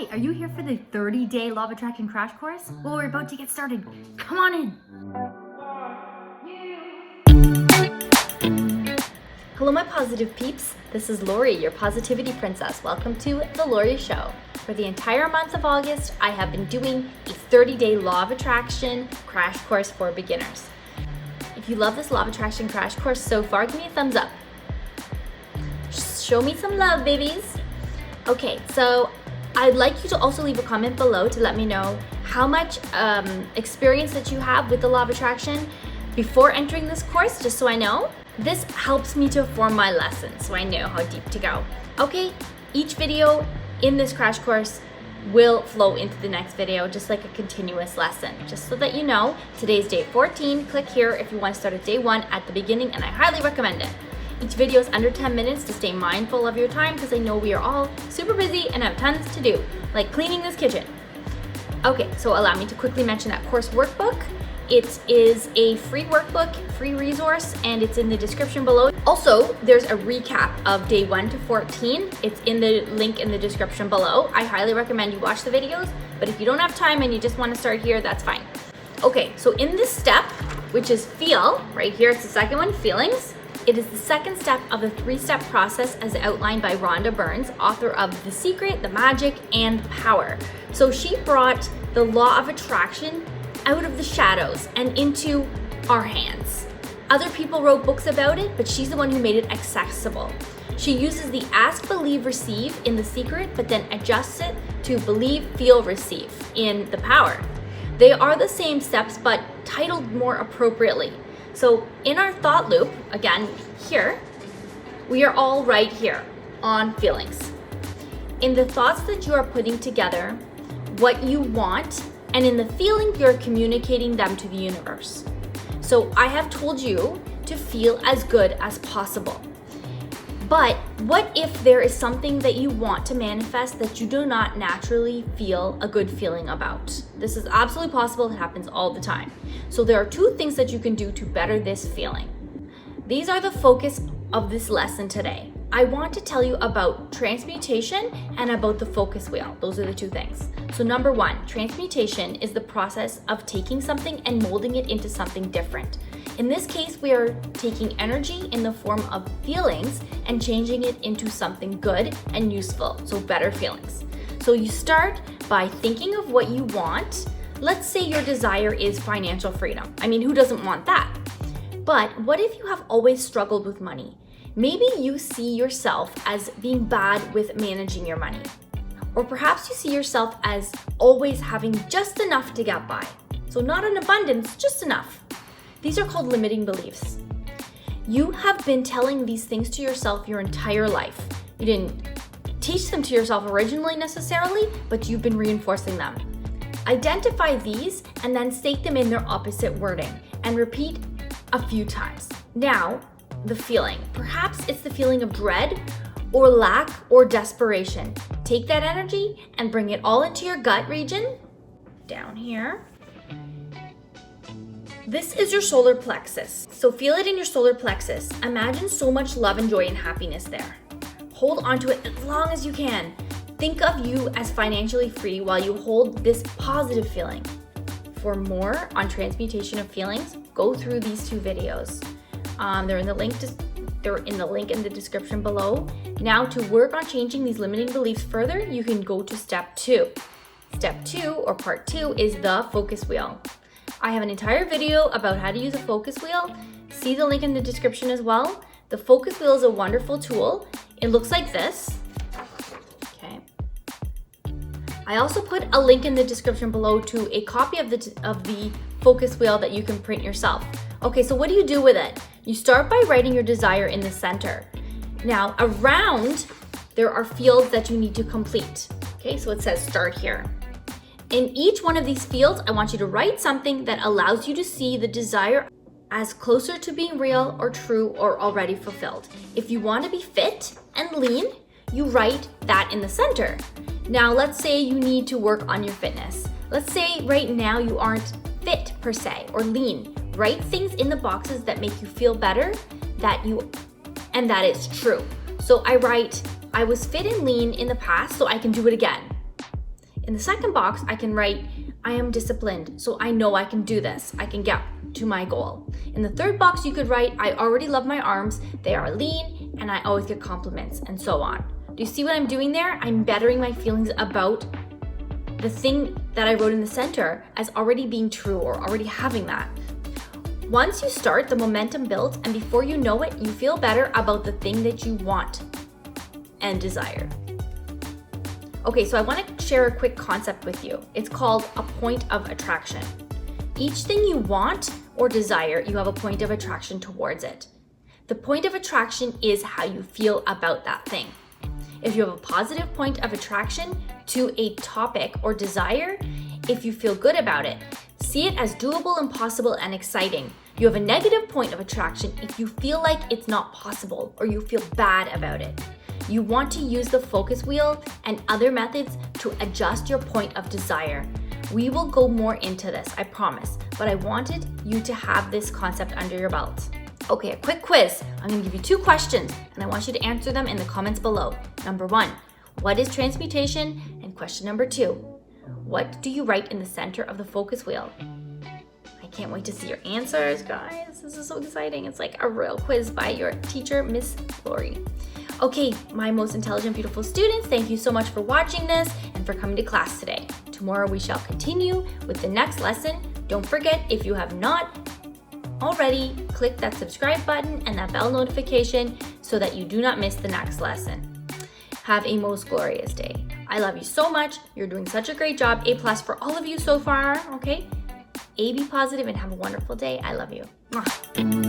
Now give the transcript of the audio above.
Hi, are you here for the 30-day Law of Attraction crash course? Well, we're about to get started. Come on in. Hello, my positive peeps. This is Lori, your positivity princess. Welcome to The Lori Show. For the entire month of August, I have been doing a 30-day Law of Attraction crash course for beginners. If you love this Law of Attraction crash course so far, give me a thumbs up. Show me some love, babies. Okay, so I'd like you to also leave a comment below to let me know how much experience that you have with the Law of Attraction before entering this course, just so I know. This helps me to form my lessons so I know how deep to go. Okay, each video in this crash course will flow into the next video, just like a continuous lesson. Just so that you know, today's day 14. Click here if you want to start at day 1 at the beginning, and I highly recommend it. Each video is under 10 minutes to stay mindful of your time, because I know we are all super busy and have tons to do, like cleaning this kitchen. Okay, so allow me to quickly mention that course workbook. It is a free workbook, free resource, and it's in the description below. Also, there's a recap of day 1 to 14. It's in the link in the description below. I highly recommend you watch the videos, but if you don't have time and you just want to start here, that's fine. Okay, so in this step, which is feel, right here, it's the second one, feelings. It is the second step of the 3-step process as outlined by Rhonda Bryne, author of The Secret, The Magic, and Power. So she brought the Law of Attraction out of the shadows and into our hands. Other people wrote books about it, but she's the one who made it accessible. She uses the ask, believe, receive in The Secret, but then adjusts it to believe, feel, receive in The Power. They are the same steps, but titled more appropriately. So in our thought loop, again, here, we are all right here on feelings. In the thoughts that you are putting together, what you want, and in the feeling, you're communicating them to the universe. So I have told you to feel as good as possible. But what if there is something that you want to manifest that you do not naturally feel a good feeling about? This is absolutely possible. It happens all the time. So there are 2 things that you can do to better this feeling. These are the focus of this lesson today. I want to tell you about transmutation and about the focus wheel. Those are the 2 things. So number 1, transmutation is the process of taking something and molding it into something different. In this case, we are taking energy in the form of feelings and changing it into something good and useful, so better feelings. So you start by thinking of what you want. Let's say your desire is financial freedom. I mean, who doesn't want that? But what if you have always struggled with money? Maybe you see yourself as being bad with managing your money. Or perhaps you see yourself as always having just enough to get by. So not an abundance, just enough. These are called limiting beliefs. You have been telling these things to yourself your entire life. You didn't teach them to yourself originally necessarily, but you've been reinforcing them. Identify these and then state them in their opposite wording and repeat a few times. Now, the feeling. Perhaps it's the feeling of dread or lack or desperation. Take that energy and bring it all into your gut region, down here. This is your solar plexus. So feel it in your solar plexus. Imagine so much love and joy and happiness there. Hold onto it as long as you can. Think of you as financially free while you hold this positive feeling. For more on transmutation of feelings, go through these 2 videos. They're in the link in the description below. Now, to work on changing these limiting beliefs further, you can go to step 2. Step 2, or part 2, is the focus wheel. I have an entire video about how to use a focus wheel. See the link in the description as well. The focus wheel is a wonderful tool. It looks like this. Okay. I also put a link in the description below to a copy of the focus wheel that you can print yourself. Okay, so what do you do with it? You start by writing your desire in the center. Now, around, there are fields that you need to complete. Okay, so it says start here. In each one of these fields, I want you to write something that allows you to see the desire as closer to being real or true or already fulfilled. If you want to be fit and lean, you write that in the center. Now, let's say you need to work on your fitness. Let's say right now you aren't fit per se or lean. Write things in the boxes that make you feel better, and that is true. So I write, I was fit and lean in the past, so I can do it again. In the second box, I can write, I am disciplined, so I know I can do this. I can get to my goal. In the third box, you could write, I already love my arms. They are lean and I always get compliments, and so on. Do you see what I'm doing there? I'm bettering my feelings about the thing that I wrote in the center as already being true or already having that. Once you start, the momentum builds, and before you know it, you feel better about the thing that you want and desire. Okay, so I want to share a quick concept with you. It's called a point of attraction. Each thing you want or desire, you have a point of attraction towards it. The point of attraction is how you feel about that thing. If you have a positive point of attraction to a topic or desire, if you feel good about it, see it as doable and possible and exciting. You have a negative point of attraction if you feel like it's not possible or you feel bad about it. You want to use the focus wheel and other methods to adjust your point of desire. We will go more into this, I promise, but I wanted you to have this concept under your belt. Okay, a quick quiz. I'm gonna give you 2 questions and I want you to answer them in the comments below. Number 1, what is transmutation? And question number 2, what do you write in the center of the focus wheel? I can't wait to see your answers, guys. This is so exciting. It's like a real quiz by your teacher, Miss Lori. Okay, my most intelligent, beautiful students, thank you so much for watching this and for coming to class today. Tomorrow we shall continue with the next lesson. Don't forget, if you have not already, click that subscribe button and that bell notification so that you do not miss the next lesson. Have a most glorious day. I love you so much. You're doing such a great job. A+ for all of you so far, okay? A, be positive and have a wonderful day. I love you. Mwah.